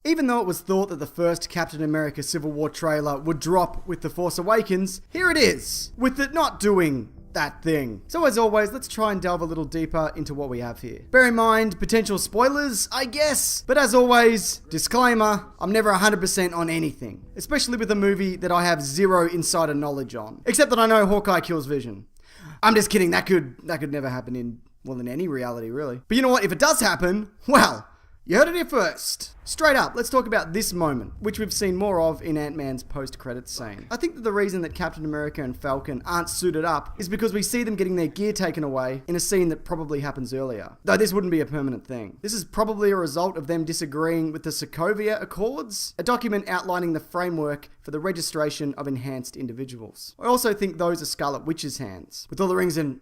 Even though it was thought that the first Captain America Civil War trailer would drop with The Force Awakens, here it is, with it not doing that thing. So as always, let's try and delve a little deeper into what we have here. Bear in mind, potential spoilers, I guess. But as always, disclaimer, I'm never 100% on anything. Especially with a movie that I have zero insider knowledge on. Except that I know Hawkeye kills Vision. I'm just kidding, that could never happen in any reality, really. But you know what, if it does happen, well, you heard it here first. Straight up, let's talk about this moment, which we've seen more of in Ant-Man's post-credits scene. I think that the reason that Captain America and Falcon aren't suited up is because we see them getting their gear taken away in a scene that probably happens earlier. Though this wouldn't be a permanent thing. This is probably a result of them disagreeing with the Sokovia Accords, a document outlining the framework for the registration of enhanced individuals. I also think those are Scarlet Witch's hands, with all the rings and,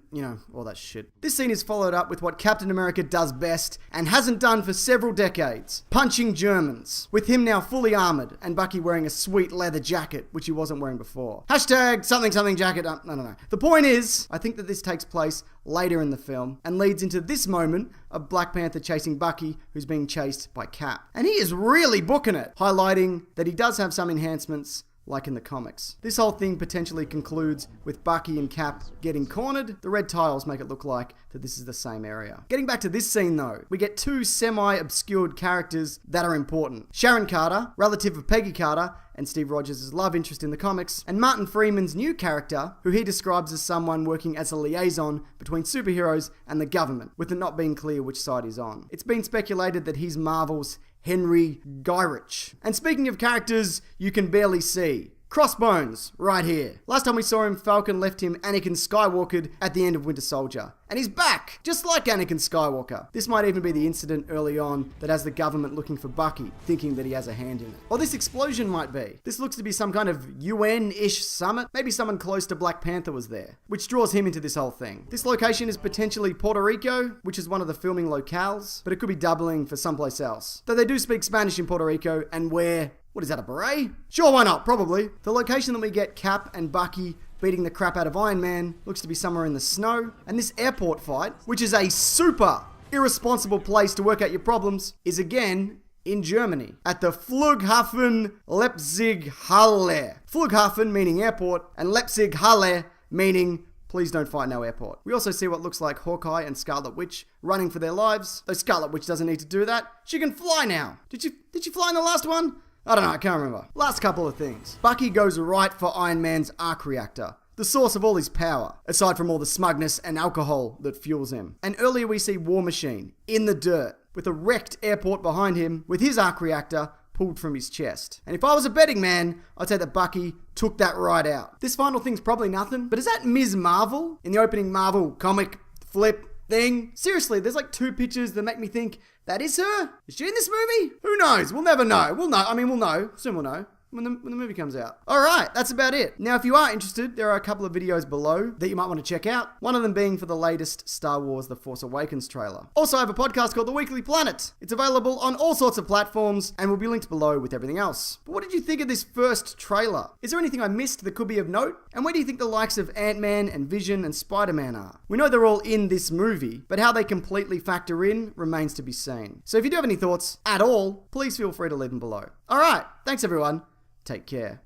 all that shit. This scene is followed up with what Captain America does best and hasn't done for several decades, punching Germans, with him now fully armored and Bucky wearing a sweet leather jacket, which he wasn't wearing before. Hashtag something jacket. No. The point is, I think that this takes place later in the film and leads into this moment of Black Panther chasing Bucky, who's being chased by Cap. And he is really booking it, highlighting that he does have some enhancements like in the comics. This whole thing potentially concludes with Bucky and Cap getting cornered. The red tiles make it look like that this is the same area. Getting back to this scene though, we get two semi-obscured characters that are important. Sharon Carter, relative of Peggy Carter, and Steve Rogers' love interest in the comics, and Martin Freeman's new character, who he describes as someone working as a liaison between superheroes and the government, with it not being clear which side he's on. It's been speculated that he's Marvel's Henry Gyrich. And speaking of characters you can barely see, Crossbones, right here. Last time we saw him, Falcon left him Anakin Skywalker at the end of Winter Soldier. And he's back, just like Anakin Skywalker. This might even be the incident early on that has the government looking for Bucky, thinking that he has a hand in it. Or this explosion might be. This looks to be some kind of UN-ish summit. Maybe someone close to Black Panther was there, which draws him into this whole thing. This location is potentially Puerto Rico, which is one of the filming locales, but it could be doubling for someplace else. Though they do speak Spanish in Puerto Rico and wear, what is that, a beret? Sure, why not? Probably. The location that we get Cap and Bucky beating the crap out of Iron Man looks to be somewhere in the snow. And this airport fight, which is a super irresponsible place to work out your problems, is again in Germany at the Flughafen Leipzig-Halle. Flughafen meaning airport and Leipzig-Halle meaning please don't fight no airport. We also see what looks like Hawkeye and Scarlet Witch running for their lives. Though Scarlet Witch doesn't need to do that. She can fly now. Did you fly in the last one? I don't know, I can't remember. Last couple of things. Bucky goes right for Iron Man's arc reactor, the source of all his power, aside from all the smugness and alcohol that fuels him. And earlier we see War Machine in the dirt with a wrecked airport behind him with his arc reactor pulled from his chest. And if I was a betting man, I'd say that Bucky took that right out. This final thing's probably nothing, but is that Ms. Marvel in the opening Marvel comic flip thing? Seriously, there's like two pictures that make me think, that is her? Is she in this movie? Who knows? We'll never know. We'll know. Soon we'll know. When the movie comes out. Alright, that's about it. Now, if you are interested, there are a couple of videos below that you might want to check out. One of them being for the latest Star Wars The Force Awakens trailer. Also, I have a podcast called The Weekly Planet. It's available on all sorts of platforms and will be linked below with everything else. But what did you think of this first trailer? Is there anything I missed that could be of note? And where do you think the likes of Ant-Man and Vision and Spider-Man are? We know they're all in this movie, but how they completely factor in remains to be seen. So if you do have any thoughts at all, please feel free to leave them below. Alright, thanks everyone. Take care.